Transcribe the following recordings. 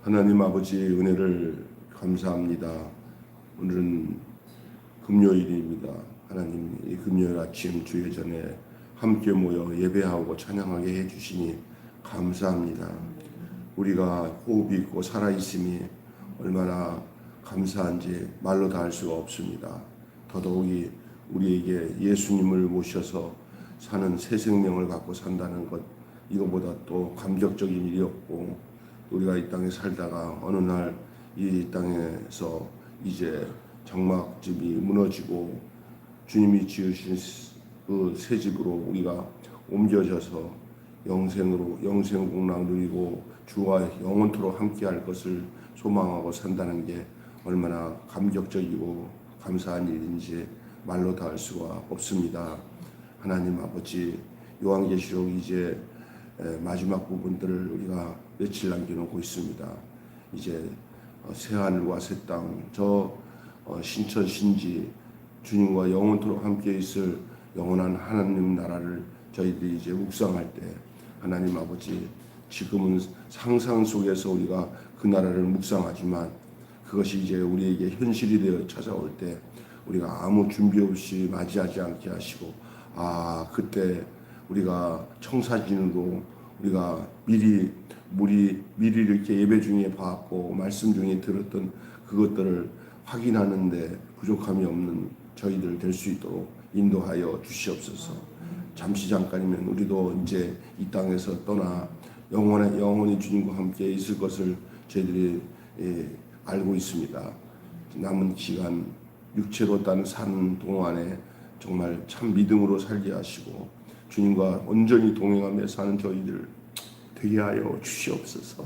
하나님 아버지 은혜를 감사합니다. 오늘은 금요일입니다. 하나님 이 금요일 아침 주일 전에 함께 모여 예배하고 찬양하게 해주시니 감사합니다. 우리가 호흡이 있고 살아있음이 얼마나 감사한지 말로 다 할 수가 없습니다. 더더욱이 우리에게 예수님을 모셔서 사는 새 생명을 갖고 산다는 것, 이거보다 또 감격적인 일이 없고, 우리가 이 땅에 살다가 어느 날 이 땅에서 이제 장막집이 무너지고 주님이 지으신 그 새 집으로 우리가 옮겨져서 영생공락 누리고 주와 영원토록 함께할 것을 소망하고 산다는 게 얼마나 감격적이고 감사한 일인지 말로 다 할 수가 없습니다. 하나님 아버지, 요한계시록 이제 마지막 부분들을 우리가 며칠 남겨놓고 있습니다. 이제 새하늘과 새 땅, 신천 신지, 주님과 영원토록 함께 있을 영원한 하나님 나라를 저희들이 이제 묵상할 때, 하나님 아버지, 지금은 상상 속에서 우리가 그 나라를 묵상하지만 그것이 이제 우리에게 현실이 되어 찾아올 때 우리가 아무 준비 없이 맞이하지 않게 하시고, 그때 우리가 청사진으로 우리가 미리 이렇게 예배 중에 봤고 말씀 중에 들었던 그것들을 확인하는데 부족함이 없는 저희들 될 수 있도록 인도하여 주시옵소서. 잠깐이면 우리도 이제 이 땅에서 떠나 영원히 주님과 함께 있을 것을 저희들이 알고 있습니다. 남은 기간 육체로 사는 동안에 정말 참 믿음으로 살게 하시고 주님과 온전히 동행하며 사는 저희들 되게 하여 주시옵소서.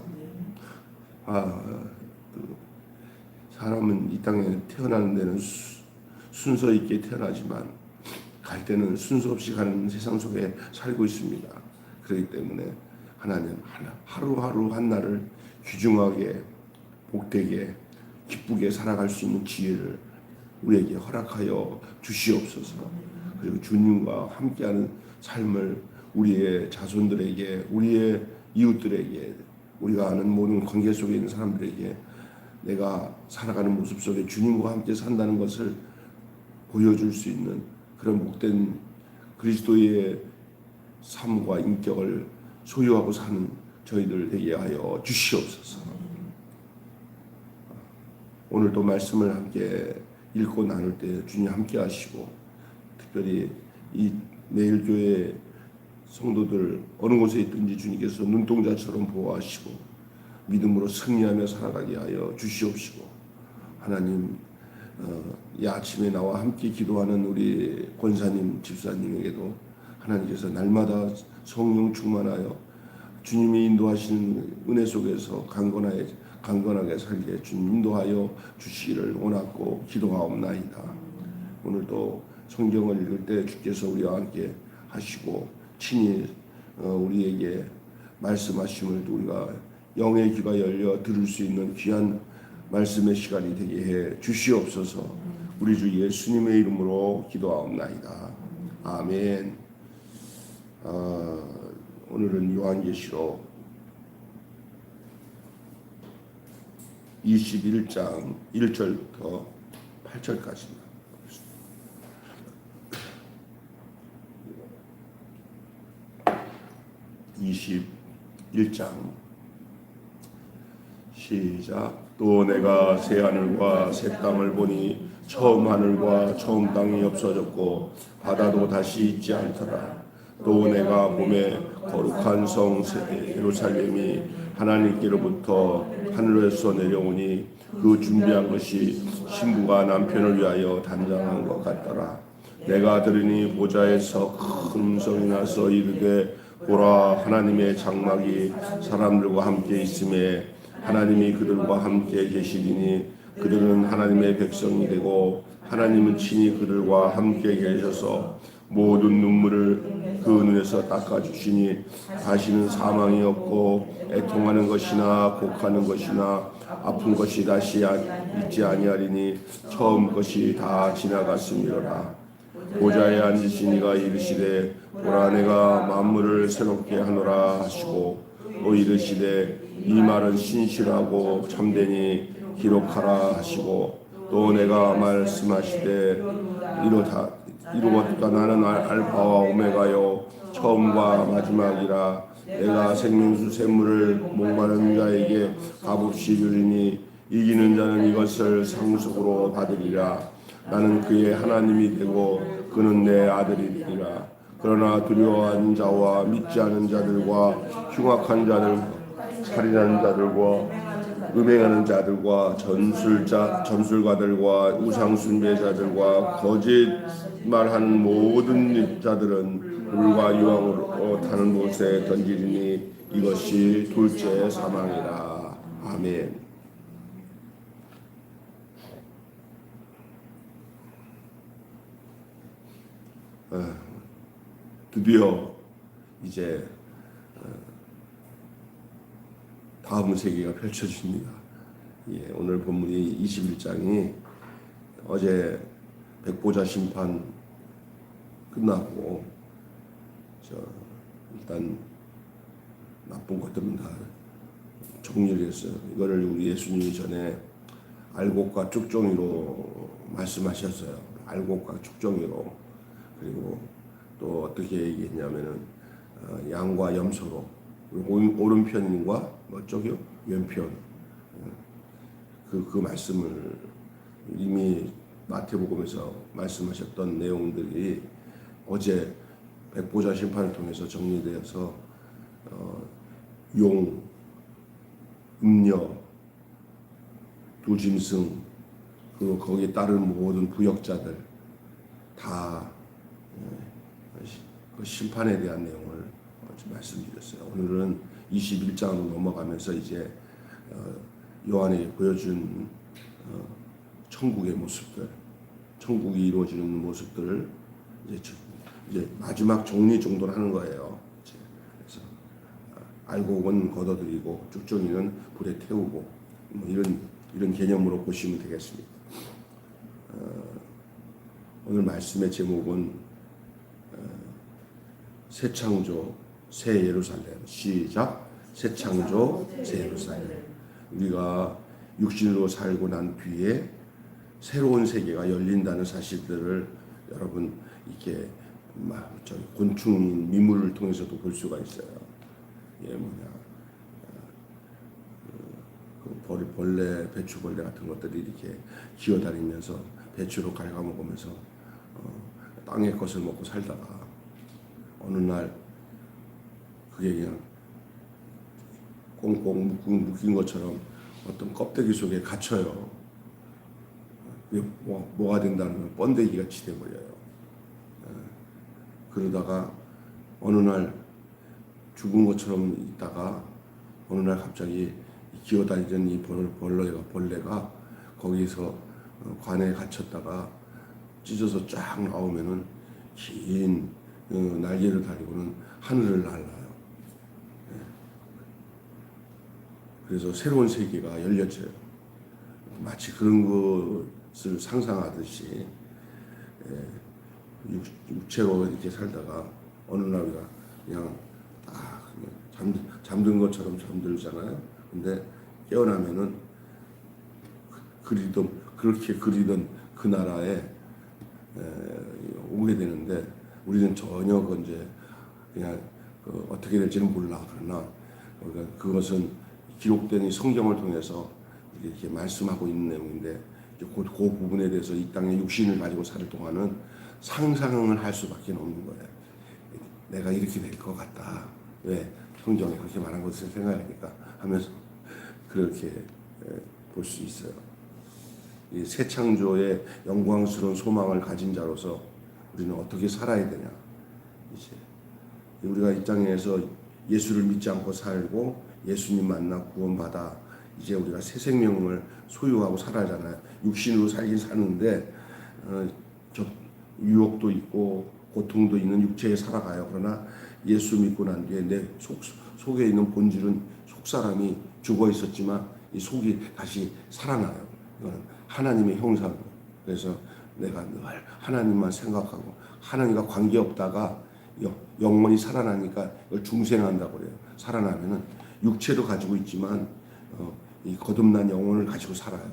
사람은 이 땅에 태어나는 데는 순서 있게 태어나지만 갈 때는 순서 없이 가는 세상 속에 살고 있습니다. 그렇기 때문에 하나님 하루하루 한 날을 귀중하게 복되게 기쁘게 살아갈 수 있는 지혜를 우리에게 허락하여 주시옵소서. 그리고 주님과 함께하는 삶을 우리의 자손들에게, 우리의 이웃들에게, 우리가 아는 모든 관계 속에 있는 사람들에게 내가 살아가는 모습 속에 주님과 함께 산다는 것을 보여줄 수 있는 그런 복된 그리스도의 삶과 인격을 소유하고 사는 저희들 되게 하여 주시옵소서. 오늘도 말씀을 함께 읽고 나눌 때 주님 함께 하시고, 특별히 이 매일교회 성도들 어느 곳에 있든지 주님께서 눈동자처럼 보호하시고 믿음으로 승리하며 살아가게 하여 주시옵시고, 하나님 이 아침에 나와 함께 기도하는 우리 권사님 집사님에게도 하나님께서 날마다 성령 충만하여 주님이 인도하시는 은혜 속에서 강건하게 살게 주님 인도하여 주시기를 원하고 기도하옵나이다. 오늘도 성경을 읽을 때 주께서 우리와 함께 하시고 친히 우리에게 말씀하심을 우리가 영의 귀가 열려 들을 수 있는 귀한 말씀의 시간이 되게 해 주시옵소서. 우리 주 예수님의 이름으로 기도하옵나이다. 아멘. 오늘은 요한계시록 21장 1절부터 8절까지입니다. 21장 시작. 또 내가 새 하늘과 새 땅을 보니 처음 하늘과 처음 땅이 없어졌고 바다도 다시 있지 않더라. 또 내가 봄에 거룩한 성 예루살렘이 하나님께로부터 하늘에서 내려오니 그 준비한 것이 신부가 남편을 위하여 단장한 것 같더라. 내가 들으니 보좌에서 큰 음성이 나서 이르되 보라, 하나님의 장막이 사람들과 함께 있음에 하나님이 그들과 함께 계시리니 그들은 하나님의 백성이 되고 하나님은 친히 그들과 함께 계셔서 모든 눈물을 그 눈에서 닦아주시니 다시는 사망이 없고 애통하는 것이나 곡하는 것이나 아픈 것이 다시 있지 아니하리니 처음 것이 다 지나갔음이로라. 보좌에 앉으신 이가 이르시되 보라, 내가 만물을 새롭게 하노라 하시고 또 이르시되 이 말은 신실하고 참되니 기록하라 하시고 또 내가 말씀하시되 이루었다 나는 알파와 오메가요 처음과 마지막이라 내가 생명수 샘물을 목마른 자에게 값없이 주리니 이기는 자는 이것을 상속으로 받으리라. 나는 그의 하나님이 되고 그는 내 아들이 되리라. 그러나 두려워하는 자와 믿지 않은 자들과 흉악한 자들, 살인하는 자들과 음행하는 자들과 점술가들과 우상숭배자들과 거짓말하는 모든 자들은 물과 유황으로 타는 못에 던지리니 이것이 둘째 사망이라. 아멘. 드디어 이제 다음 세계가 펼쳐집니다. 예, 오늘 본문이 21장이 어제 백보자 심판 끝나고 일단 나쁜 것들은 다 정리를 했어요. 이거를 우리 예수님이 전에 알곡과 쭉정이로 말씀하셨어요. 알곡과 쭉정이로. 그리고 또 어떻게 얘기했냐면은 양과 염소로 오른편과 저기요 왼편 그 말씀을 이미 마태복음에서 말씀하셨던 내용들이 어제 백보자 심판을 통해서 정리되어서 용, 음녀, 두짐승 그리고 거기에 따른 모든 부역자들 다 그 심판에 대한 내용을 말씀드렸어요. 오늘은 21장으로 넘어가면서 이제 요한에게 보여준 천국의 모습들, 천국이 이루어지는 모습들을 이제 마지막 정리 정도를 하는 거예요. 그래서 알곡은 걷어들이고 쭉정이는 불에 태우고 뭐 이런 개념으로 보시면 되겠습니다. 오늘 말씀의 제목은 새 창조, 새 예루살렘. 시작. 새 창조, 새 예루살렘. 우리가 육신으로 살고 난 뒤에 새로운 세계가 열린다는 사실들을 여러분 이렇게 곤충인 미물을 통해서도 볼 수가 있어요. 벌레, 배추벌레 같은 것들이 이렇게 기어다니면서 배추로 갉아먹으면서 땅의 것을 먹고 살다가 어느 날 그게 그냥 꽁꽁 묶인 것처럼 어떤 껍데기 속에 갇혀요. 뭐가 된다는 번데기 같이 돼버려요. 그러다가 어느 날 죽은 것처럼 있다가 어느 날 갑자기 기어다니던 이 벌레가 거기서 관에 갇혔다가 찢어서 쫙 나오면은 긴 날개를 달고는 하늘을 날아요. 그래서 새로운 세계가 열렸어요. 마치 그런 것을 상상하듯이 육체로 이렇게 살다가 어느 날 우리가 그냥 잠든 것처럼 잠들잖아요. 근데 깨어나면은 그렇게 그리던 그 나라에 오게 되는데 우리는 전혀 그냥 어떻게 될지는 몰라. 그러나 그것은 기록된 이 성경을 통해서 이렇게 말씀하고 있는 내용인데 그 부분에 대해서 이 땅에 육신을 가지고 살 동안은 상상을 할 수밖에 없는 거예요. 내가 이렇게 될 것 같다. 왜 성경에 그렇게 말한 것을 생각하니까 하면서 그렇게 볼 수 있어요. 이 새 창조의 영광스러운 소망을 가진 자로서 우리는 어떻게 살아야 되냐. 이제 우리가 이 땅에서 예수를 믿지 않고 살고 예수님 만나 구원받아 이제 우리가 새 생명을 소유하고 살아잖아요. 육신으로 살긴 사는데 유혹도 있고 고통도 있는 육체에 살아가요. 그러나 예수 믿고 난 뒤에 내 속에 있는 본질은 속사람이 죽어 있었지만 이 속이 다시 살아나요. 이거는 하나님의 형상. 그래서 내가 늘 하나님만 생각하고 하나님과 관계없다가 영원히 살아나니까 이걸 중생한다고 그래요. 살아나면은 육체도 가지고 있지만 이 거듭난 영혼을 가지고 살아요.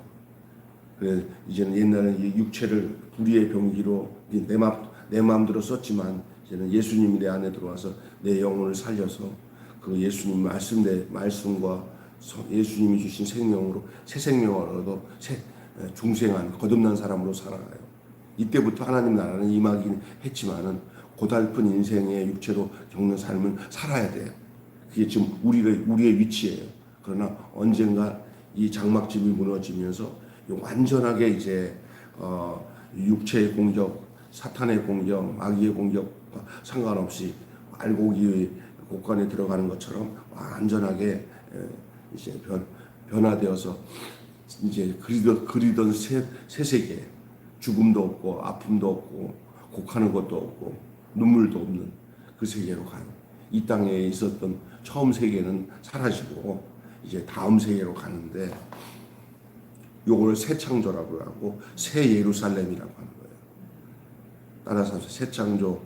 그래 이제는 옛날에 이 육체를 불의의 병기로 내 마음대로 썼지만 이제는 예수님이 내 안에 들어와서 내 영혼을 살려서 그 예수님 말씀과 예수님이 주신 생명으로 새 생명을 얻어 중생한 거듭난 사람으로 살아가요. 이때부터 하나님 나라는 임하긴 했지만은 고달픈 인생의 육체로 겪는 삶을 살아야 돼요. 그게 지금 우리의 위치예요. 그러나 언젠가 이 장막집이 무너지면서 완전하게 이제 육체의 공격, 사탄의 공격, 마귀의 공격과 상관없이 알곡이 곳간에 들어가는 것처럼 완전하게 이제 변화되어서 이제 그리던 새 세계, 죽음도 없고 아픔도 없고 곡하는 것도 없고 눈물도 없는 그 세계로 가요. 이 땅에 있었던 처음 세계는 사라지고 이제 다음 세계로 가는데 요걸 새 창조라고 하고 새 예루살렘이라고 하는 거예요. 따라서 새 창조,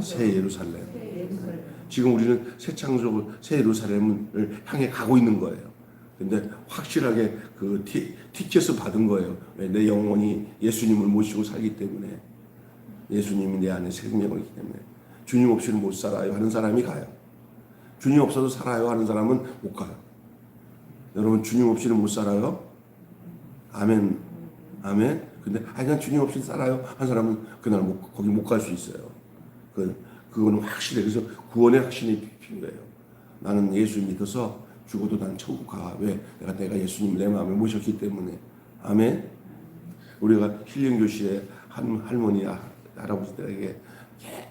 새 예루살렘. 지금 우리는 새 창조, 새 예루살렘을 향해 가고 있는 거예요. 근데 확실하게 그 티켓을 받은 거예요. 내 영혼이 예수님을 모시고 살기 때문에, 예수님이 내 안에 생명을 있기 때문에. 주님 없이는 못 살아요 하는 사람이 가요. 주님 없어도 살아요 하는 사람은 못 가요. 여러분 주님 없이는 못 살아요? 아멘. 아멘. 근데 그냥 주님 없이 살아요 한 사람은 그날 거기 못 갈 수 있어요. 그거는 확실해. 그래서 구원의 확신이 필요해요. 나는 예수 믿어서 죽어도 난 천국 가. 왜? 내가 예수님 내 마음에 모셨기 때문에. 아멘. 우리가 힐링 교실에 할머니 할아버지들에게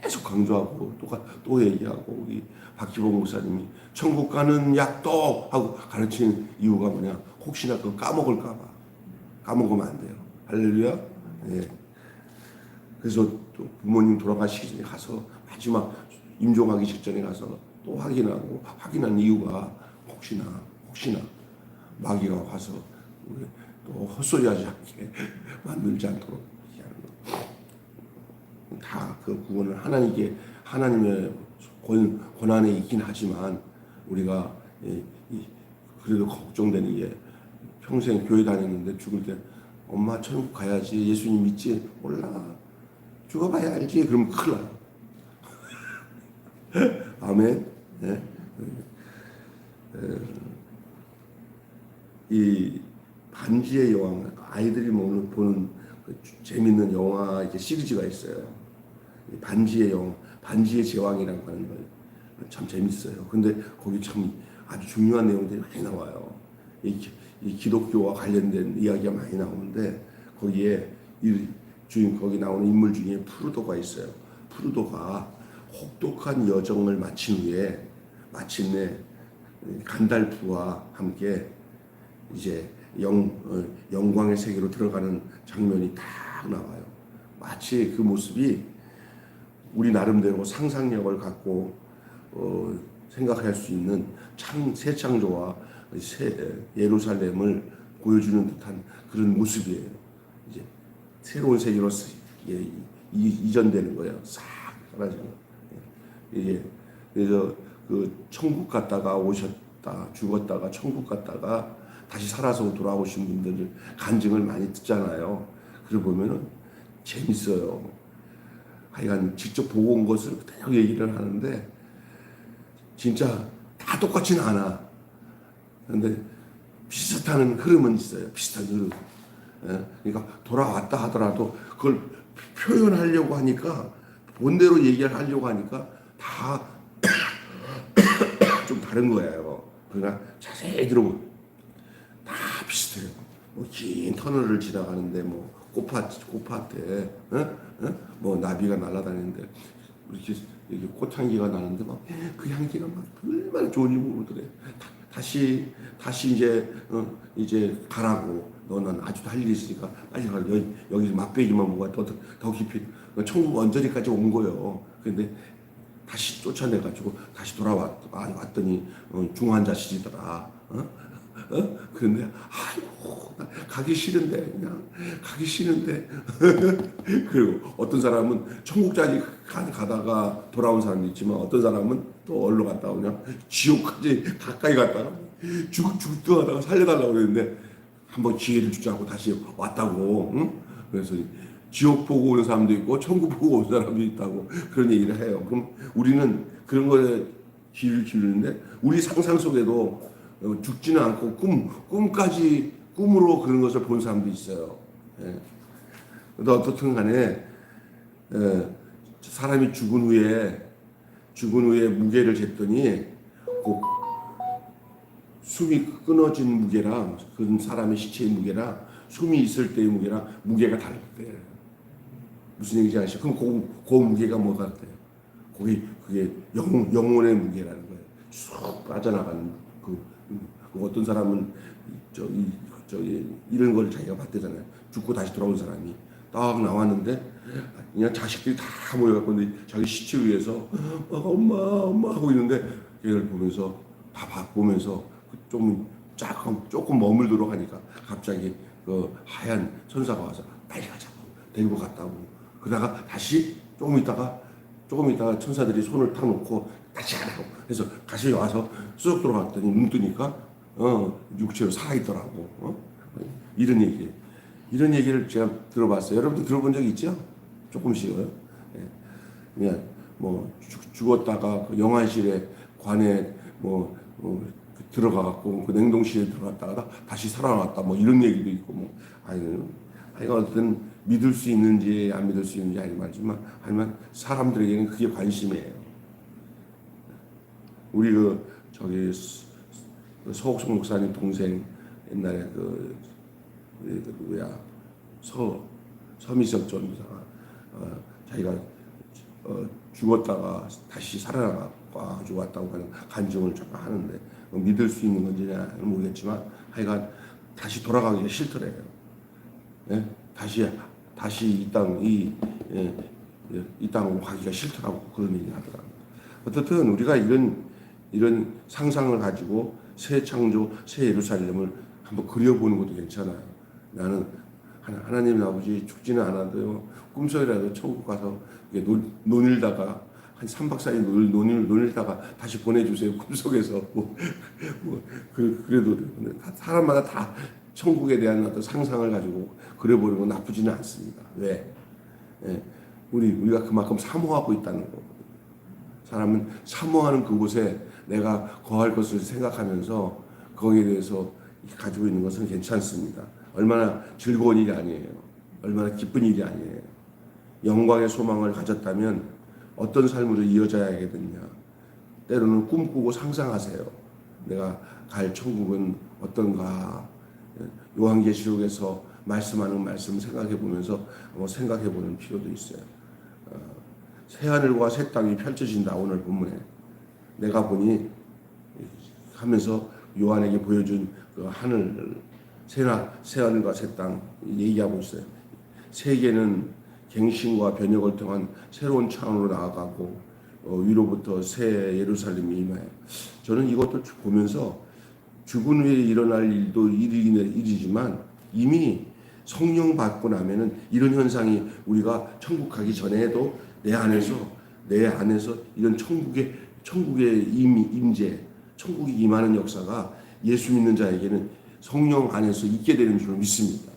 계속 강조하고 또 얘기하고 우리 박기봉 목사님이 천국 가는 약도 하고 가르치는 이유가 뭐냐? 혹시나 그거 까먹을까 봐. 까먹으면 안 돼요. 할렐루야. 예. 그래서 또 부모님 돌아가시기 전에 가서 마지막 임종하기 직전에 가서 또 확인한 이유가 혹시나 마귀가 와서 우리 또 헛소리하지 않게 만들지 않도록 하는 거. 다 그 구원을 하나님의 권한에 있긴 하지만 우리가 그래도 걱정되는 게 평생 교회 다녔는데 죽을 때 엄마 천국 가야지 예수님 믿지? 몰라. 죽어봐야 알지. 그러면 큰일 나요. 아멘. 네. 이 반지의 여왕, 아이들이 보는 그 재밌는 영화 이제 시리즈가 있어요. 반지의 여왕, 반지의 제왕이라고 하는 거 참 재밌어요. 근데 거기 참 아주 중요한 내용들이 많이 나와요. 이 기독교와 관련된 이야기가 많이 나오는데 거기에 거기 나오는 인물 중에 프루도가 있어요. 프루도가 혹독한 여정을 마친 후에 마침내 간달프와 함께 이제 영광의 세계로 들어가는 장면이 딱 나와요. 마치 그 모습이 우리 나름대로 상상력을 갖고 생각할 수 있는 새 창조와 새 예루살렘을 보여주는 듯한 그런 모습이에요. 이제 새로운 세계로 이전되는 거예요. 싹 사라지는 거. 이게 그래서 그 천국 갔다가 오셨다, 죽었다가 천국 갔다가 다시 살아서 돌아오신 분들 간증을 많이 듣잖아요. 그걸 보면은 재밌어요. 하여간 직접 보고 온 것을 그대로 얘기를 하는데 진짜 다 똑같지는 않아. 그런데 비슷한 흐름은 있어요. 비슷한 흐름. 그러니까 돌아왔다 하더라도 그걸 표현하려고 하니까 본대로 얘기를 하려고 하니까 다 좀 다른 거예요. 그러니까 자세히 들어보면 다 비슷해요. 뭐 긴 터널을 지나가는데 뭐 꽃밭에 뭐 나비가 날아다니는데 이렇게 꽃향기가 나는데 막 그 향기가 막 얼마나 좋은지 모르더래. 다시 이제 가라고. 너는 아직도 할 일이 있으니까 빨리 가. 여기 맛배기만 뭐가 더 깊이. 천국 언저리까지 온 거예요. 근데 다시 쫓아내가지고 다시 돌아왔더니 중환자실이더라. 그런데 아이고 나 가기 싫은데 그냥 가기 싫은데 그리고 어떤 사람은 천국까지 가다가 돌아온 사람도 있지만 어떤 사람은 또 어디로 갔다 오냐 지옥까지 가까이 갔다가 죽도 하다가 살려달라고 그랬는데 한번 기회를 주자고 다시 왔다고. 응? 그래서 지옥 보고 오는 사람도 있고 천국 보고 오는 사람도 있다고 그런 얘기를 해요. 그럼 우리는 그런 거에 귀를 기울이는데 우리 상상 속에도 죽지는 않고 꿈까지 꿈으로 그런 것을 본 사람도 있어요. 예. 어떻든 간에 사람이 죽은 후에 무게를 쟀더니 그 숨이 끊어진 무게랑 그 사람의 시체의 무게랑 숨이 있을 때의 무게랑 무게가 다르대. 무슨 얘기인지 아시죠? 그럼 그 무게가 뭐가 돼요? 그게 영혼의 무게라는 거예요. 쑥 빠져나가는 그 어떤 사람은 이런 걸 자기가 봤대잖아요. 죽고 다시 돌아온 사람이 딱 나왔는데 그냥 자식들이 다 모여갖고 자기 시체 위에서 엄마 하고 있는데 걔를 보면서 보면서 조금 머물도록 하니까 갑자기 그 하얀 천사가 와서 빨리 가자고 데리고 갔다고. 그러다가 다시 조금 있다가 천사들이 손을 탁 놓고 다시 가라고 해서 다시 와서 쑥 들어갔더니 눈 뜨니까 육체로 살아있더라고. 이런 얘기를 제가 들어봤어요. 여러분도 들어본 적 있죠? 조금씩요. 예. 그냥 뭐 죽었다가 그 영안실에 관에 들어가갖고 그 냉동실에 들어갔다가 다시 살아났다 뭐 이런 얘기도 있고 뭐 아이가 어떤 믿을 수 있는지 안 믿을 수 있는지 알지만 사람들에게는 그게 관심이에요. 우리 서옥성 목사님 동생 옛날에 서미석 전사가 자기가 죽었다가 다시 살아나가지고 왔다고 하는 간증을 잠깐 하는데 믿을 수 있는 건지는 모르겠지만 하여간 다시 돌아가기가 싫더래요. 예? 다시 이 땅으로 가기가 싫더라고 그런 얘기 하더라고요. 어떻든 우리가 이런 상상을 가지고 새 창조, 새 예루살렘을 한번 그려보는 것도 괜찮아요. 나는 하나님 아버지 죽지는 않아도 꿈속이라도 천국 가서 논일다가 한 3박 4일 논일다가 다시 보내주세요. 꿈속에서 그래도 사람마다 다 천국에 대한 어떤 상상을 가지고 그려보는 건 나쁘지는 않습니다. 왜? 예, 우리가 그만큼 사모하고 있다는 거. 사람은 사모하는 그곳에 내가 거할 것을 생각하면서 거기에 대해서 가지고 있는 것은 괜찮습니다. 얼마나 즐거운 일이 아니에요. 얼마나 기쁜 일이 아니에요. 영광의 소망을 가졌다면 어떤 삶으로 이어져야겠느냐. 때로는 꿈꾸고 상상하세요. 내가 갈 천국은 어떤가. 요한계시록에서 말씀하는 말씀 생각해 보면서 생각해 보는 필요도 있어요. 새하늘과 새 땅이 펼쳐진다. 오늘 본문에 내가 보니 하면서 요한에게 보여준 그 하늘 새하늘과 새 땅 얘기하고 있어요. 세계는 갱신과 변혁을 통한 새로운 차원으로 나아가고 위로부터 새 예루살렘이 임하여. 저는 이것도 보면서 죽은 후에 일어날 일도 일이지만 이미 성령 받고 나면은 이런 현상이 우리가 천국 가기 전에도 내 안에서 이런 천국의 임재, 천국이 임하는 역사가 예수 믿는 자에게는 성령 안에서 있게 되는 줄 믿습니다.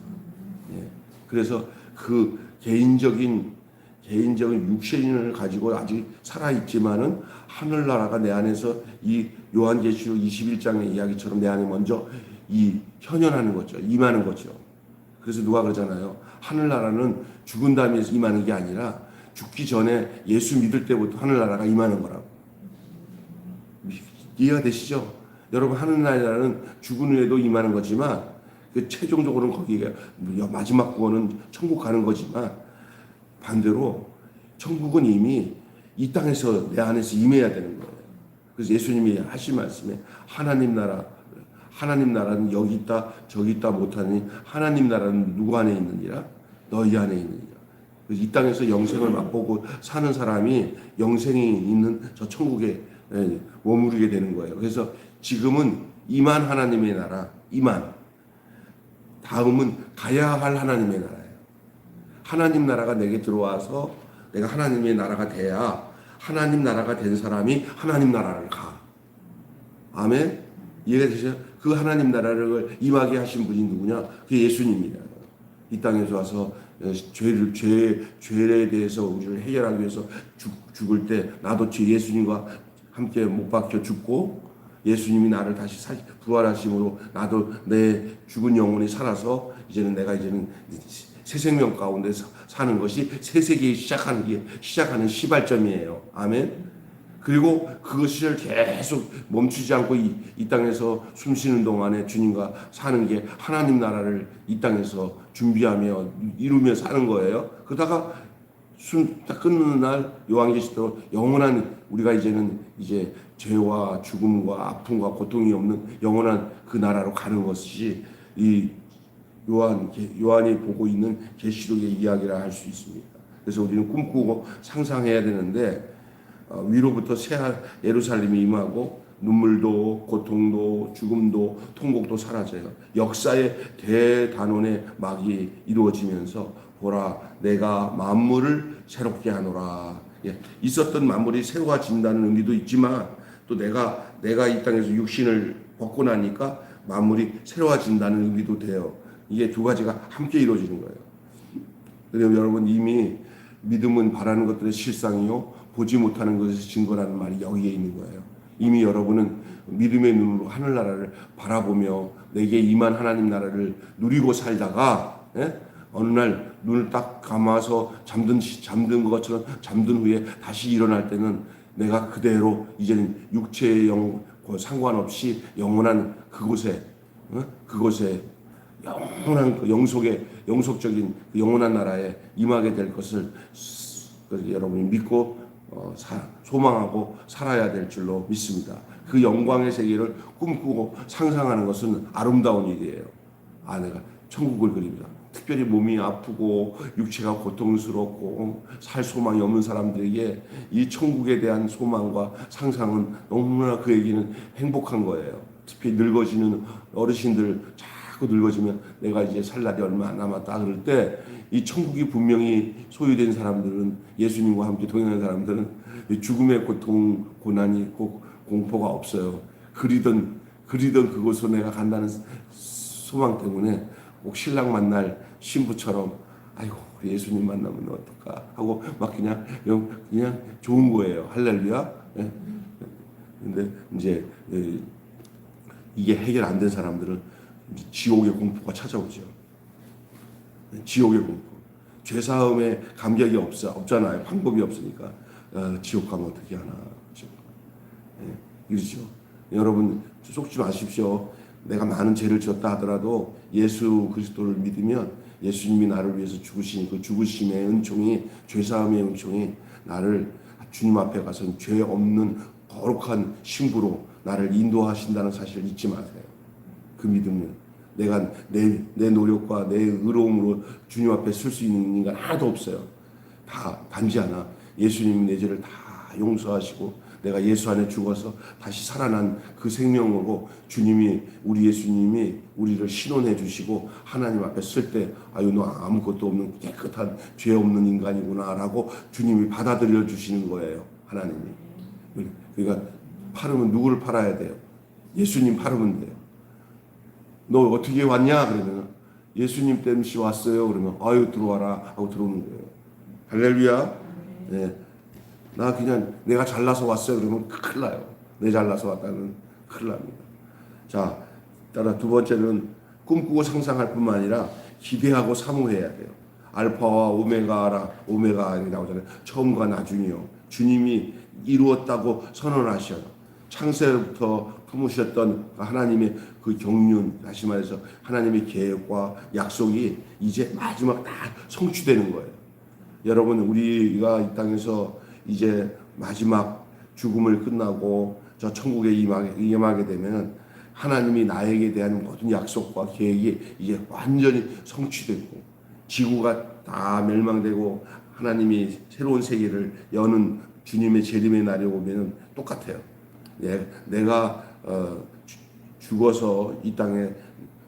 예. 그래서 그 개인적인 육신을 가지고 아직 살아있지만은 하늘나라가 내 안에서 이 요한계시록 21장의 이야기처럼 내 안에 먼저 현현하는 거죠. 임하는 거죠. 그래서 누가 그러잖아요. 하늘나라는 죽은 다음에 임하는 게 아니라 죽기 전에 예수 믿을 때부터 하늘나라가 임하는 거라고. 이해가 되시죠? 여러분 하늘나라는 죽은 후에도 임하는 거지만 최종적으로는 거기가 마지막 구원은 천국 가는 거지만 반대로 천국은 이미 이 땅에서 내 안에서 임해야 되는 거예요. 그래서 예수님이 하신 말씀에 하나님 나라는 여기 있다 저기 있다 못하니 하나님 나라는 누구 안에 있느니라? 너희 안에 있느니라. 그래서 이 땅에서 영생을 맛보고 사는 사람이 영생이 있는 저 천국에 머무르게 되는 거예요. 그래서 지금은 이만 하나님의 나라, 이만. 다음은 가야 할 하나님의 나라예요. 하나님 나라가 내게 들어와서 내가 하나님의 나라가 돼야 하나님 나라가 된 사람이 하나님 나라를 가. 아멘? 이해가 되세요? 그 하나님 나라를 임하게 하신 분이 누구냐? 그 예수님이다. 이 땅에서 와서 죄에 대해서 우리를 해결하기 위해서 죽을 때 나도 예수님과 함께 못 박혀 죽고 예수님이 나를 다시 부활하심으로 나도 내 죽은 영혼이 살아서 이제는 새 생명 가운데 사는 것이 새 세계에 시작하는 시발점이에요. 아멘. 그리고 그것을 계속 멈추지 않고 이 땅에서 숨쉬는 동안에 주님과 사는 게 하나님 나라를 이 땅에서 준비하며 이루며 사는 거예요. 그러다가 숨 딱 끊는 날 요한계시록 영원한 우리가 이제 죄와 죽음과 아픔과 고통이 없는 영원한 그 나라로 가는 것이 이 요한이 보고 있는 계시록의 이야기라 할 수 있습니다. 그래서 우리는 꿈꾸고 상상해야 되는데 위로부터 새 예루살렘이 임하고 눈물도 고통도 죽음도 통곡도 사라져요. 역사의 대단원의 막이 이루어지면서 보라 내가 만물을 새롭게 하노라. 있었던 만물이 새로워진다는 의미도 있지만 또 내가 이 땅에서 육신을 벗고 나니까 만물이 새로워진다는 의미도 돼요. 이게 두 가지가 함께 이루어지는 거예요. 그래서 여러분 이미 믿음은 바라는 것들의 실상이요 보지 못하는 것의 증거라는 말이 여기에 있는 거예요. 이미 여러분은 믿음의 눈으로 하늘나라를 바라보며 내게 임한 하나님 나라를 누리고 살다가 어느 날 눈을 딱 감아서 잠든 것처럼 잠든 후에 다시 일어날 때는 내가 그대로 이제는 육체의 상관없이 영원한 그곳에 영원한 그 영속적인 그 영원한 나라에 임하게 될 것을 여러분이 믿고 소망하고 살아야 될 줄로 믿습니다. 그 영광의 세계를 꿈꾸고 상상하는 것은 아름다운 일이에요. 내가 천국을 그립니다. 특별히 몸이 아프고 육체가 고통스럽고 살 소망이 없는 사람들에게 이 천국에 대한 소망과 상상은 너무나 그에게는 행복한 거예요. 특히 늙어지는 어르신들 자꾸 늙어지면 내가 이제 살 날이 얼마 안 남았다 그럴 때 이 천국이 분명히 소유된 사람들은 예수님과 함께 동행하는 사람들은 죽음의 고통, 고난이 공포가 없어요. 그리던 그곳으로 내가 간다는 소망 때문에 꼭 신랑 만날 신부처럼 아이고 예수님 만나면 어떨까 하고 막 그냥 좋은 거예요. 할렐루야. 근데 이제 이게 해결 안 된 사람들은 지옥의 공포가 찾아오죠. 지옥의 공포. 죄사함에 감격이 없잖아요. 방법이 없으니까. 지옥 가면 어떻게 하나. 그렇죠. 여러분 속지 마십시오. 내가 많은 죄를 지었다 하더라도 예수 그리스도를 믿으면 예수님이 나를 위해서 죽으신 그 죽으심의 은총이 죄사함의 은총이 나를 주님 앞에 가서 죄 없는 거룩한 신부로 나를 인도하신다는 사실을 잊지 마세요. 그 믿음은 내가 내 노력과 내 의로움으로 주님 앞에 설 수 있는 인간 하나도 없어요. 다 단지 하나 예수님이 내 죄를 다 용서하시고 내가 예수 안에 죽어서 다시 살아난 그 생명으로 우리 예수님이 우리를 신원해 주시고 하나님 앞에 쓸 때 너 아무것도 없는 깨끗한 죄 없는 인간이구나라고 주님이 받아들여 주시는 거예요. 하나님이. 그러니까 팔으면 누구를 팔아야 돼요? 예수님 팔으면 돼요. 너 어떻게 왔냐? 그러면 예수님 때문에 왔어요. 그러면 들어와라 하고 들어오는 거예요. 할렐루야. 네. 나 그냥 내가 잘나서 왔어요. 그러면 큰일 나요. 내 잘나서 왔다는 큰일 납니다. 자, 따라 두 번째는 꿈꾸고 상상할 뿐만 아니라 기대하고 사모해야 돼요. 알파와 오메가 나오잖아요. 처음과 나중이요. 주님이 이루었다고 선언하셔요. 창세부터 품으셨던 하나님의 그 경륜, 다시 말해서 하나님의 계획과 약속이 이제 마지막 다 성취되는 거예요. 여러분, 우리가 이 땅에서 이제 마지막 죽음을 끝나고 저 천국에 임하게 되면 하나님이 나에게 대한 모든 약속과 계획이 이제 완전히 성취되고 지구가 다 멸망되고 하나님이 새로운 세계를 여는 주님의 재림의 날이 오면 똑같아요. 내가 죽어서 이 땅에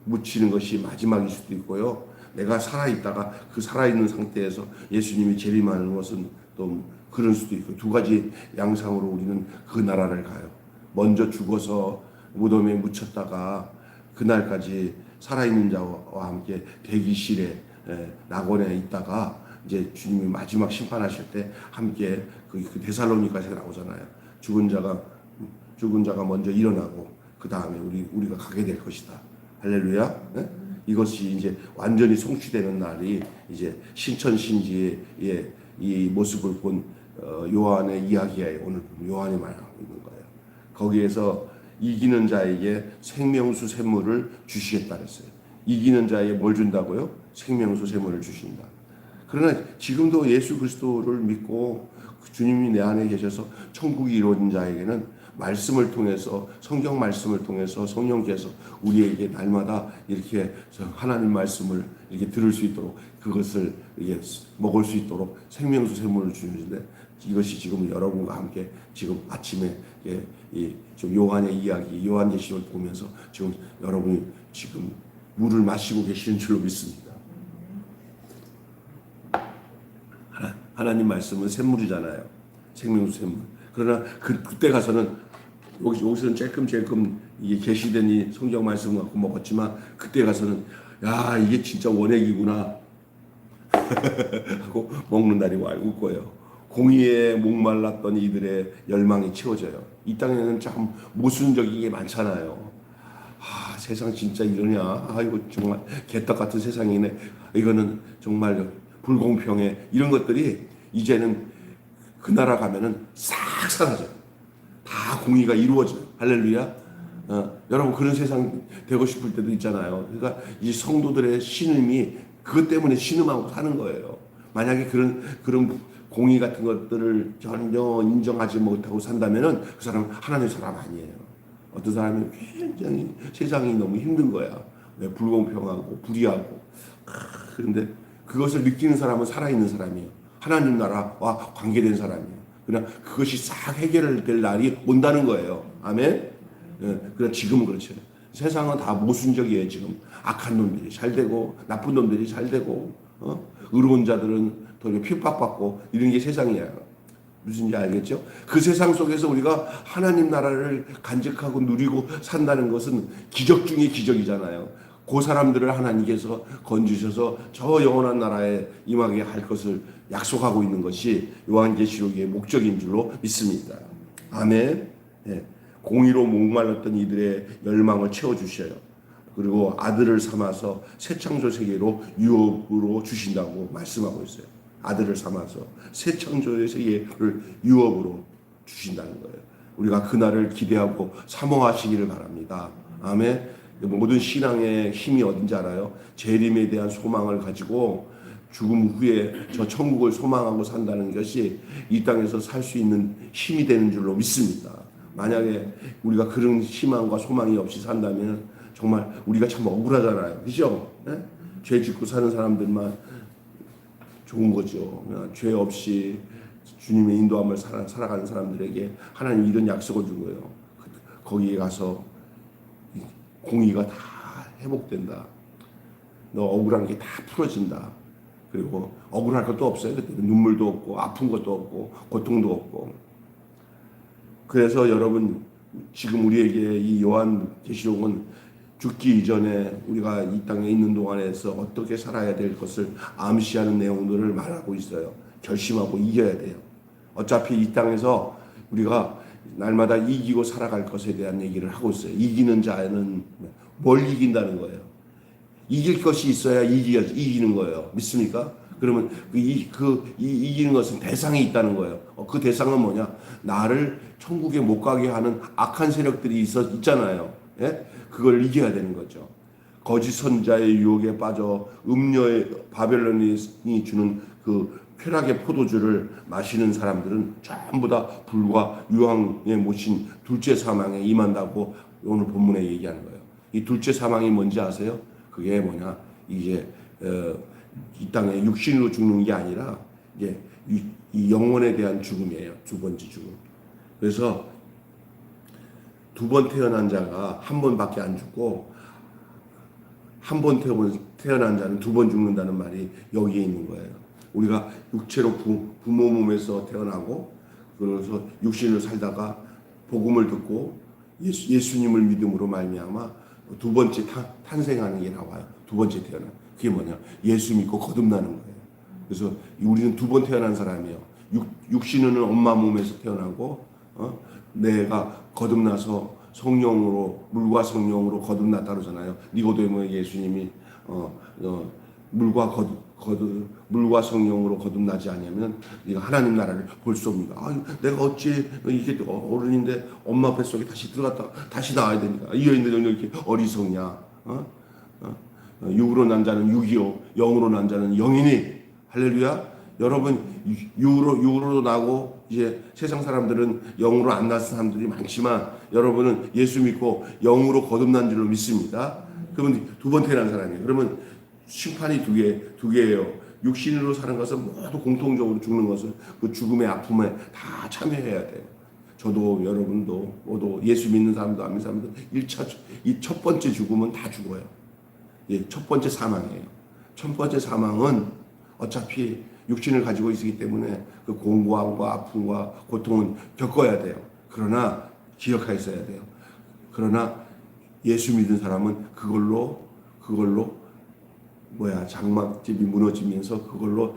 묻히는 것이 마지막일 수도 있고요. 내가 살아있다가 그 살아있는 상태에서 예수님이 재림하는 것은 또 그럴 수도 있고, 두 가지 양상으로 우리는 그 나라를 가요. 먼저 죽어서 무덤에 묻혔다가 그날까지 살아있는 자와 함께 대기실에 낙원에 있다가 이제 주님이 마지막 심판하실 때 함께 그 데살로니가서 나오잖아요. 죽은 자가 먼저 일어나고 그 다음에 우리가 가게 될 것이다. 할렐루야. 네? 이것이 이제 완전히 성취되는 날이 이제 신천신지의 이 모습을 본 요한의 이야기에 오늘 요한이 말하고 있는 거예요. 거기에서 이기는 자에게 생명수 샘물을 주시겠다 그랬어요. 이기는 자에게 뭘 준다고요? 생명수 샘물을 주신다. 그러나 지금도 예수 그리스도를 믿고 주님이 내 안에 계셔서 천국이 이루어진 자에게는 말씀을 통해서, 성경 말씀을 통해서 성령께서 우리에게 날마다 이렇게 하나님 말씀을 이렇게 들을 수 있도록, 그것을 이게 먹을 수 있도록 생명수 샘물을 주시는데, 이것이 지금 여러분과 함께 지금 아침에 좀 요한의 이야기, 요한계시록을 보면서 지금 여러분이 지금 물을 마시고 계시는 줄로 믿습니다. 하나님 말씀은 샘물이잖아요. 생명수 샘물. 그러나 그때 가서는 여기서는 찔끔찔끔 이게 계시된 이 성경 말씀 갖고 먹었지만, 그때 가서는 야, 이게 진짜 원액이구나 하고 먹는 날이 올 거예요. 공의에 목말랐던 이들의 열망이 채워져요. 이 땅에는 참 모순적인 게 많잖아요. 세상 진짜 이러냐? 이거 정말 개떡 같은 세상이네. 이거는 정말 불공평해. 이런 것들이 이제는 그 나라 가면은 싹 사라져요. 다 공의가 이루어져요. 할렐루야. 여러분 그런 세상 되고 싶을 때도 있잖아요. 그러니까 이 성도들의 신음이 그것 때문에 신음하고 사는 거예요. 만약에 그런 공의 같은 것들을 전혀 인정하지 못하고 산다면은 그 사람은 하나님의 사람 아니에요. 어떤 사람은 굉장히 세상이 너무 힘든 거야. 왜 불공평하고 불의하고. 그런데 그것을 느끼는 사람은 살아있는 사람이에요. 하나님 나라와 관계된 사람이에요. 그러나 그것이 싹 해결될 날이 온다는 거예요. 아멘. 그러나 지금은 그렇죠. 세상은 다 모순적이에요. 지금 악한 놈들이 잘 되고 나쁜 놈들이 잘 되고, 의로운 자들은 더 핍박받고 이런 게 세상이에요. 무슨지 알겠죠? 그 세상 속에서 우리가 하나님 나라를 간직하고 누리고 산다는 것은 기적 중의 기적이잖아요. 그 사람들을 하나님께서 건지셔서 저 영원한 나라에 임하게 할 것을 약속하고 있는 것이 요한계시록의 목적인 줄로 믿습니다. 아멘. 네. 공의로 목말랐던 이들의 열망을 채워주셔요. 그리고 아들을 삼아서 새 창조 세계로 유업으로 주신다고 말씀하고 있어요. 아들을 삼아서 새 창조의 세계를 유업으로 주신다는 거예요. 우리가 그날을 기대하고 사모하시기를 바랍니다. 아멘. 모든 신앙의 힘이 어딘지 알아요? 재림에 대한 소망을 가지고 죽음 후에 저 천국을 소망하고 산다는 것이 이 땅에서 살 수 있는 힘이 되는 줄로 믿습니다. 만약에 우리가 그런 희망과 소망이 없이 산다면 정말 우리가 참 억울하잖아요. 그죠? 네? 죄 짓고 사는 사람들만 좋은 거죠. 죄 없이 주님의 인도함을 살아가는 사람들에게 하나님 이런 약속을 준 거예요. 거기에 가서 공의가 다 회복된다. 너 억울한 게 다 풀어진다. 그리고 억울할 것도 없어요. 그때 눈물도 없고 아픈 것도 없고 고통도 없고. 그래서 여러분 지금 우리에게 이 요한계시록은 죽기 이전에 우리가 이 땅에 있는 동안에서 어떻게 살아야 될 것을 암시하는 내용들을 말하고 있어요. 결심하고 이겨야 돼요. 어차피 이 땅에서 우리가 날마다 이기고 살아갈 것에 대한 얘기를 하고 있어요. 이기는 자는 뭘 이긴다는 거예요. 이길 것이 있어야 이기는 거예요. 믿습니까? 그러면 이기는 것은 대상이 있다는 거예요. 그 대상은 뭐냐? 나를 천국에 못 가게 하는 악한 세력들이 있잖아요. 예? 그걸 이겨야 되는 거죠. 거짓 선자의 유혹에 빠져 음녀의 바벨론이 주는 그 쾌락의 포도주를 마시는 사람들은 전부 다 불과 유황에 모신 둘째 사망에 임한다고 오늘 본문에 얘기하는 거예요. 이 둘째 사망이 뭔지 아세요? 그게 뭐냐? 이제 이 땅에 육신으로 죽는 게 아니라 이제 이 영혼에 대한 죽음이에요. 두 번째 죽음. 그래서 두 번 태어난 자가 한 번밖에 안 죽고 한 번 태어난 자는 두 번 죽는다는 말이 여기에 있는 거예요. 우리가 육체로 부모 몸에서 태어나고 그래서 육신을 살다가 복음을 듣고 예수님을 믿음으로 말미암아 두 번째 탄생하는 게 나와요. 두 번째 태어나. 그게 뭐냐? 예수 믿고 거듭나는 거예요. 그래서 우리는 두 번 태어난 사람이에요. 육신은 엄마 몸에서 태어나고 내가 거듭나서 성령으로 물과 성령으로 거듭났다 그러잖아요. 니고데모 예수님이 물과 성령으로 거듭나지 않으면 네가 하나님 나라를 볼 수 없는가. 내가 어찌 이게 어른인데 엄마 뱃속에 다시 들어갔다 다시 나와야 되니까 이 여인들은 이렇게 어리석냐. 육으로 난 자는 육이요 영으로 난 자는 영이니. 할렐루야. 여러분 육으로 나고 이제 세상 사람들은 영으로 안 난 사람들이 많지만 여러분은 예수 믿고 영으로 거듭난 줄로 믿습니다. 그러면 두 번 태어난 사람이에요. 그러면 심판이 두 개예요. 육신으로 사는 것은 모두 공통적으로 죽는 것은 그 죽음의 아픔에 다 참여해야 돼요. 저도 여러분도 모두 예수 믿는 사람도 안 믿는 사람도 이 첫 번째 죽음은 다 죽어요. 예, 첫 번째 사망이에요. 첫 번째 사망은 어차피 육신을 가지고 있기 때문에 그 공고함과 아픔과 고통은 겪어야 돼요. 그러나 기억하셔야 돼요. 그러나 예수 믿는 사람은 그걸로 장막집이 무너지면서 그걸로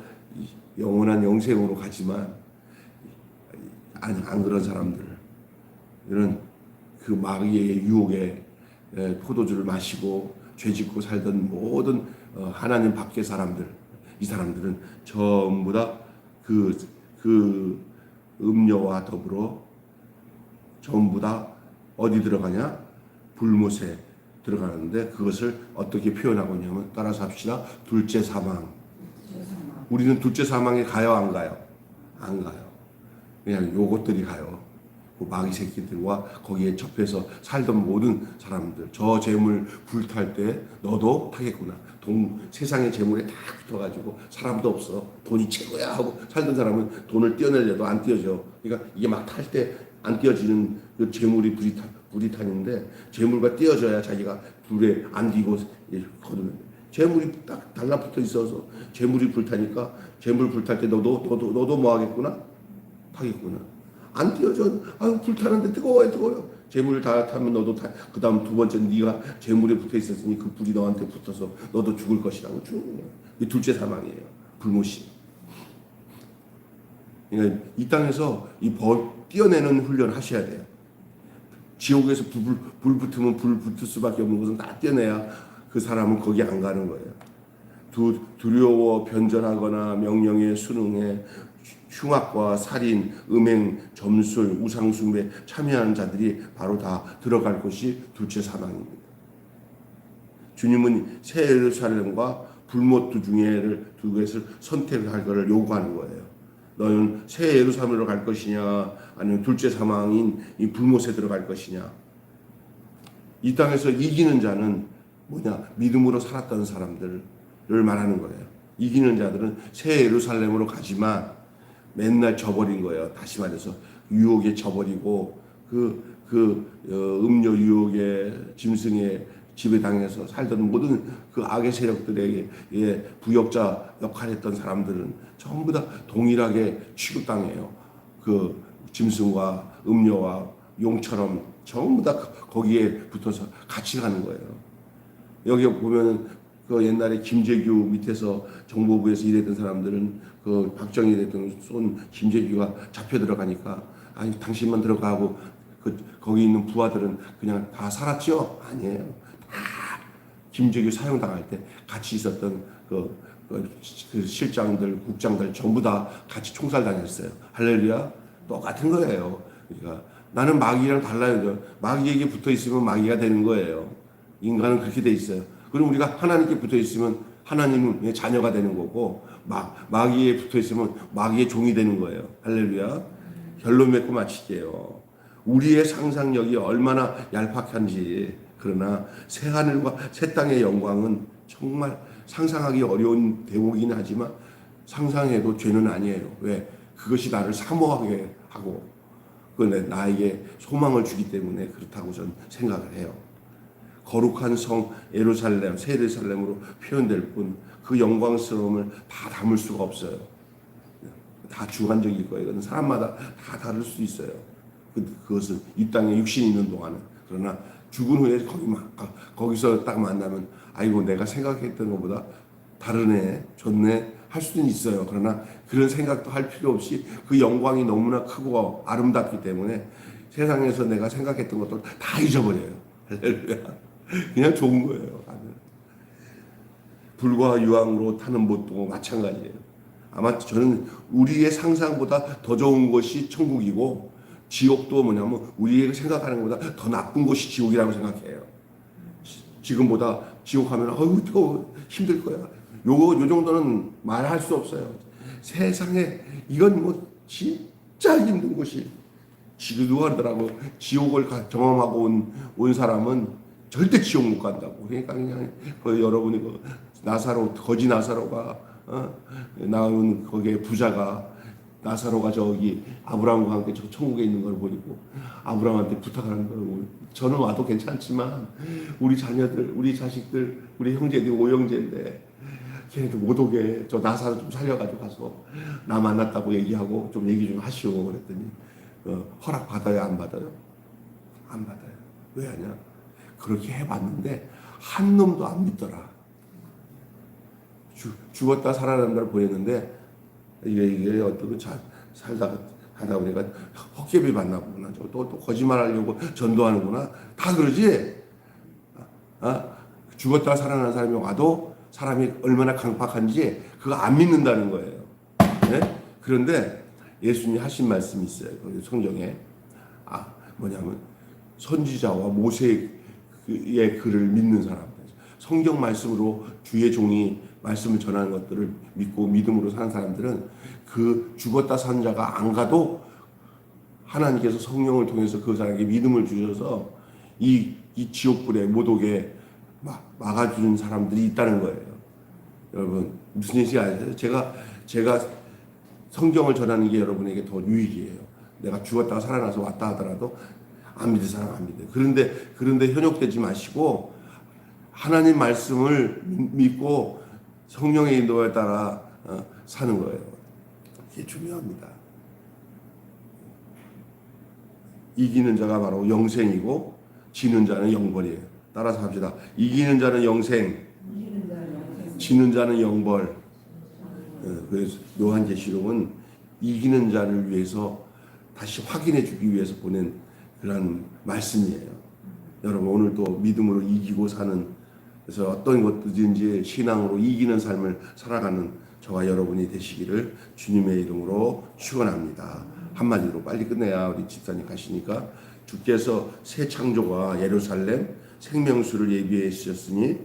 영원한 영생으로 가지만 안 그런 사람들은 그 마귀의 유혹에 포도주를 마시고 죄짓고 살던 모든 하나님 밖의 사람들, 이 사람들은 전부 다 그 음료와 더불어 전부 다 어디 들어가냐? 불못에 들어가는데 그것을 어떻게 표현하고 있냐면 따라서 합시다. 둘째 사망. 우리는 둘째 사망에 가요, 안 가요? 안 가요. 그냥 요것들이 가요. 그 마귀 새끼들과 거기에 접해서 살던 모든 사람들. 저 재물 불탈 때 너도 타겠구나. 세상의 재물에 다 붙어가지고 사람도 없어. 돈이 최고야 하고 살던 사람은 돈을 떼어내려도 안 떼어져. 그러니까 이게 막 탈 때 안 떼어지는 그 재물이 불이 타는데 재물과 떼어져야 자기가 불에 안 뒤고 거두는. 재물이 딱 달라붙어 있어서 재물이 불타니까 재물 불탈 때 너도 뭐 하겠구나? 타겠구나. 안 띄어져. 불타는데 뜨거워요. 재물을 다 타면 너도 그 다음 두 번째 네가 재물에 붙어 있었으니 그 불이 너한테 붙어서 너도 죽을 것이라고 죽는 거예요. 이 둘째 사망이에요. 불못이. 그러니까 이 땅에서 띄어내는 훈련을 하셔야 돼요. 지옥에서 불 붙으면 불 붙을 수밖에 없는 것은 다 띄어내야 그 사람은 거기 안 가는 거예요. 두려워 변절하거나 명령에 순응해 흉악과 살인, 음행, 점술, 우상숭배에 참여하는 자들이 바로 다 들어갈 곳이 둘째 사망입니다. 주님은 새 예루살렘과 불못 두 것을 선택할 것을 요구하는 거예요. 너는 새 예루살렘으로 갈 것이냐 아니면 둘째 사망인 이 불못에 들어갈 것이냐. 이 땅에서 이기는 자는 뭐냐? 믿음으로 살았던 사람들을 말하는 거예요. 이기는 자들은 새 예루살렘으로 가지만 맨날 져버린 거예요. 다시 말해서 유혹에 져버리고 음료 유혹에 짐승의 지배당해서 살던 모든 그 악의 세력들에게 부역자 역할했던 사람들은 전부 다 동일하게 취급당해요. 그 짐승과 음료와 용처럼 전부 다 거기에 붙어서 같이 가는 거예요. 여기 보면은 그 옛날에 김재규 밑에서 정보부에서 일했던 사람들은 그 박정희 대통령 쏜 김재규가 잡혀 들어가니까 아니 당신만 들어가고 거기 있는 부하들은 그냥 다 살았죠? 아니에요. 다 김재규 사형당할 때 같이 있었던 그 실장들, 국장들 전부 다 같이 총살 당했어요. 할렐루야. 똑같은 거예요. 그러니까 나는 마귀랑 달라요. 마귀에게 붙어 있으면 마귀가 되는 거예요. 인간은 그렇게 돼 있어요. 그럼 우리가 하나님께 붙어 있으면 하나님의 자녀가 되는 거고 마귀에 붙어 있으면 마귀의 종이 되는 거예요. 할렐루야. 결론 맺고 마칠게요. 우리의 상상력이 얼마나 얄팍한지. 그러나 새 하늘과 새 땅의 영광은 정말 상상하기 어려운 대목이긴 하지만 상상해도 죄는 아니에요. 왜? 그것이 나를 사모하게 하고 그건 나에게 소망을 주기 때문에 그렇다고 저는 생각을 해요. 거룩한 성 예루살렘, 새 예루살렘으로 표현될 뿐 그 영광스러움을 다 담을 수가 없어요. 다 주관적일 거예요. 이건 사람마다 다 다를 수 있어요. 그것은 이 땅에 육신이 있는 동안은. 그러나 죽은 후에 거기서 딱 만나면 아이고 내가 생각했던 것보다 다르네, 좋네 할 수는 있어요. 그러나 그런 생각도 할 필요 없이 그 영광이 너무나 크고 아름답기 때문에 세상에서 내가 생각했던 것도 다 잊어버려요. 그냥 좋은 거예요. 불과 유황으로 타는 못도 마찬가지예요. 아마 저는 우리의 상상보다 더 좋은 것이 천국이고 지옥도 뭐냐면 우리가 생각하는 것보다 더 나쁜 것이 지옥이라고 생각해요. 지금보다 지옥 하면 어휴 더 힘들 거야. 요 정도는 말할 수 없어요. 세상에 이건 뭐 진짜 힘든 것이 지금 누가 그러더라고. 지옥을 경험하고 온 사람은 절대 지옥 못 간다고. 그러니까 그냥 여러분이 나사로 거지 나사로가 나온 거기에 부자가 나사로가 저기 아브라함과 함께 저 천국에 있는 걸 보이고 아브라함한테 부탁하는 걸 보고 저는 와도 괜찮지만 우리 자녀들, 우리 자식들, 우리 형제들이 오형제인데 걔네들 못 오게 저 나사로 좀 살려가지고 가서 나 만났다고 얘기하고 좀 얘기 좀 하시오 그랬더니 허락 받아요 안 받아요? 안 받아요. 왜 하냐? 그렇게 해봤는데 한 놈도 안 믿더라. 죽었다 살아난다를 보였는데 이게 어떻게 살다가 하다 보니까 헛개비 받나 보구나. 또 거짓말하려고 전도하는구나. 다 그러지. 죽었다 살아난 사람이 와도 사람이 얼마나 강팍한지 그거 안 믿는다는 거예요. 네? 그런데 예수님이 하신 말씀이 있어요. 성경에 뭐냐면 선지자와 모세의 글을 믿는 사람들, 성경 말씀으로 주의 종이 말씀을 전하는 것들을 믿고 믿음으로 사는 사람들은 그 죽었다 산 자가 안 가도 하나님께서 성령을 통해서 그 사람에게 믿음을 주셔서 이 지옥불에 못 오게 막아주는 사람들이 있다는 거예요. 여러분 무슨 얘기인지 아세요? 제가 성경을 전하는 게 여러분에게 더 유익이에요. 내가 죽었다가 살아나서 왔다 하더라도 안 믿을 사람 안 믿어요. 그런데 현혹되지 마시고 하나님 말씀을 믿고 성령의 인도에 따라 사는 거예요. 이게 중요합니다. 이기는 자가 바로 영생이고 지는 자는 영벌이에요. 따라서 합시다. 이기는 자는 영생, 지는 자는 영벌. 그래서 요한계시록은 이기는 자를 위해서 다시 확인해 주기 위해서 보낸 그런 말씀이에요. 여러분 오늘도 믿음으로 이기고 사는, 그래서 어떤 것든지 신앙으로 이기는 삶을 살아가는 저와 여러분이 되시기를 주님의 이름으로 축원합니다. 한마디로 빨리 끝내야 우리 집사님 가시니까, 주께서 새 창조와 예루살렘 생명수를 예비해 주셨으니,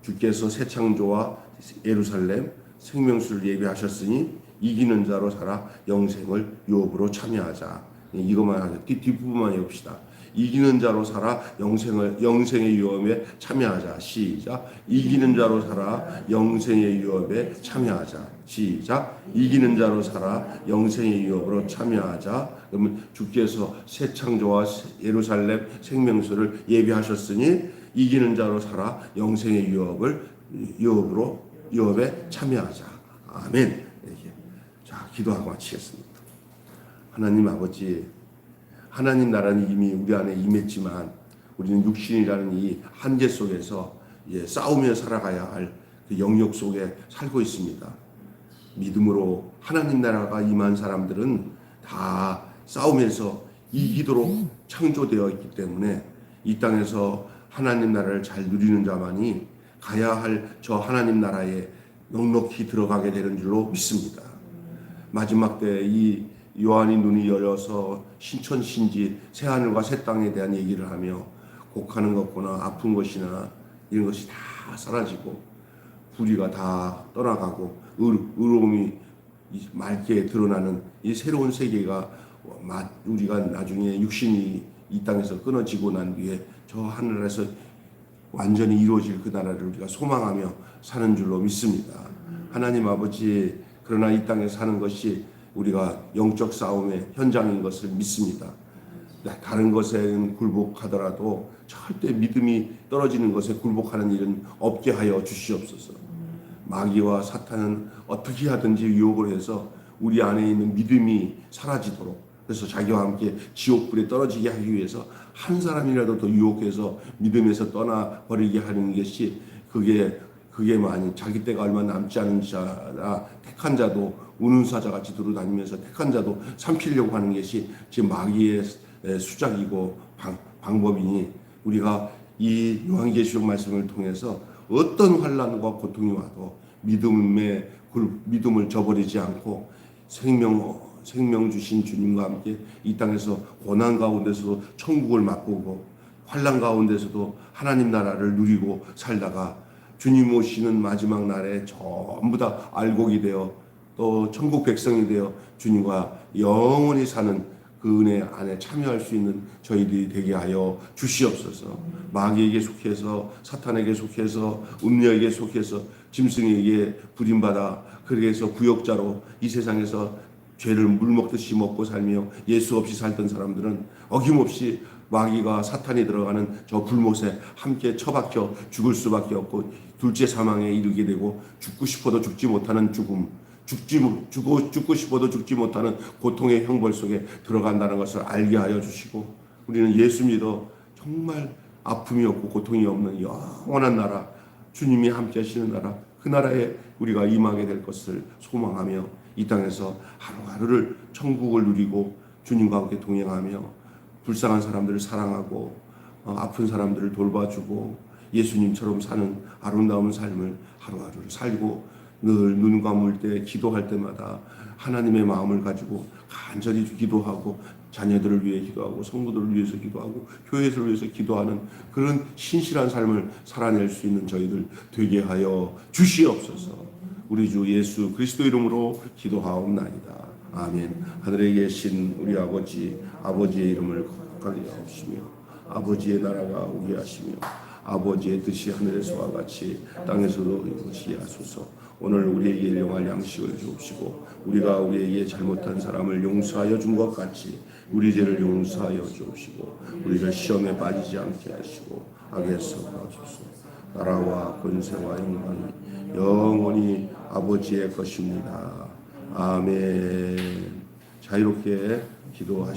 주께서 새 창조와 예루살렘 생명수를 예비하셨으니 이기는 자로 살아 영생을 유업으로 참여하자. 이것만 하자. 뒷부분만 해봅시다. 이기는 자로 살아 영생의 유업에 참여하자. 시작. 이기는 자로 살아 영생의 유업에 참여하자. 시작. 이기는 자로 살아 영생의 유업으로 참여하자. 그러면 주께서 새 창조와 예루살렘 생명수를 예비하셨으니 이기는 자로 살아 영생의 유업에 참여하자. 아멘. 자, 기도하고 마치겠습니다. 하나님 아버지, 하나님 나라는 이미 우리 안에 임했지만 우리는 육신이라는 이 한계 속에서 이제 싸우며 살아가야 할 그 영역 속에 살고 있습니다. 믿음으로 하나님 나라가 임한 사람들은 다 싸우면서 이기도록 창조되어 있기 때문에 이 땅에서 하나님 나라를 잘 누리는 자만이 가야 할 저 하나님 나라에 넉넉히 들어가게 되는 줄로 믿습니다. 마지막 때 이 요한이 눈이 열려서 신천신지 새하늘과 새 땅에 대한 얘기를 하며 곡하는 것거나 아픈 것이나 이런 것이 다 사라지고 불의가 다 떠나가고 의로움이 맑게 드러나는 이 새로운 세계가 우리가 나중에 육신이 이 땅에서 끊어지고 난 뒤에 저 하늘에서 완전히 이루어질 그 나라를 우리가 소망하며 사는 줄로 믿습니다. 하나님 아버지, 그러나 이 땅에 사는 것이 우리가 영적 싸움의 현장인 것을 믿습니다. 다른 것에는 굴복하더라도 절대 믿음이 떨어지는 것에 굴복하는 일은 없게 하여 주시옵소서. 마귀와 사탄은 어떻게 하든지 유혹을 해서 우리 안에 있는 믿음이 사라지도록, 그래서 자기와 함께 지옥불에 떨어지게 하기 위해서 한 사람이라도 더 유혹해서 믿음에서 떠나버리게 하는 것이, 그게 만약 자기 때가 얼마 남지 않은 자라 택한 자도 우는 사자같이 두루다니면서 택한 자도 삼키려고 하는 것이 지금 마귀의 수작이고 방법이니, 우리가 이 요한계시록 말씀을 통해서 어떤 환난과 고통이 와도 믿음을 저버리지 않고 생명 주신 주님과 함께 이 땅에서 고난 가운데서도 천국을 맛보고 환난 가운데서도 하나님 나라를 누리고 살다가 주님 오시는 마지막 날에 전부 다 알곡이 되어 또 천국 백성이 되어 주님과 영원히 사는 그 은혜 안에 참여할 수 있는 저희들이 되게 하여 주시옵소서. 마귀에게 속해서, 사탄에게 속해서, 음녀에게 속해서, 짐승에게 부림받아 그렇게 해서 구역자로 이 세상에서 죄를 물먹듯이 먹고 살며 예수 없이 살던 사람들은 어김없이 마귀가 사탄이 들어가는 저 불못에 함께 처박혀 죽을 수밖에 없고 둘째 사망에 이르게 되고 죽고 싶어도 죽지 못하는 죽음, 죽고 싶어도 죽지 못하는 고통의 형벌 속에 들어간다는 것을 알게 하여 주시고, 우리는 예수 믿어 정말 아픔이 없고 고통이 없는 영원한 나라, 주님이 함께 하시는 나라, 그 나라에 우리가 임하게 될 것을 소망하며 이 땅에서 하루하루를 천국을 누리고 주님과 함께 동행하며 불쌍한 사람들을 사랑하고 아픈 사람들을 돌봐주고 예수님처럼 사는 아름다운 삶을 하루하루를 살고, 늘 눈 감을 때 기도할 때마다 하나님의 마음을 가지고 간절히 기도하고 자녀들을 위해 기도하고 성도들을 위해서 기도하고 교회를 위해서 기도하는 그런 신실한 삶을 살아낼 수 있는 저희들 되게 하여 주시옵소서. 우리 주 예수 그리스도 이름으로 기도하옵나이다. 아멘. 하늘에 계신 우리 아버지의 이름을 거룩하게 하옵시며 아버지의 나라가 오게 하시며 아버지의 뜻이 하늘에서와 같이 땅에서도 이루어지소서. 오늘 우리에게 일용할 양식을 주옵시고 우리가 우리에게 잘못한 사람을 용서하여 준 것 같이 우리 죄를 용서하여 주옵시고 우리를 시험에 빠지지 않게 하시고 악에서 구하소서. 나라와 권세와 영광이 영원히 아버지의 것입니다. 아멘. 자유롭게 기도하시옵소서.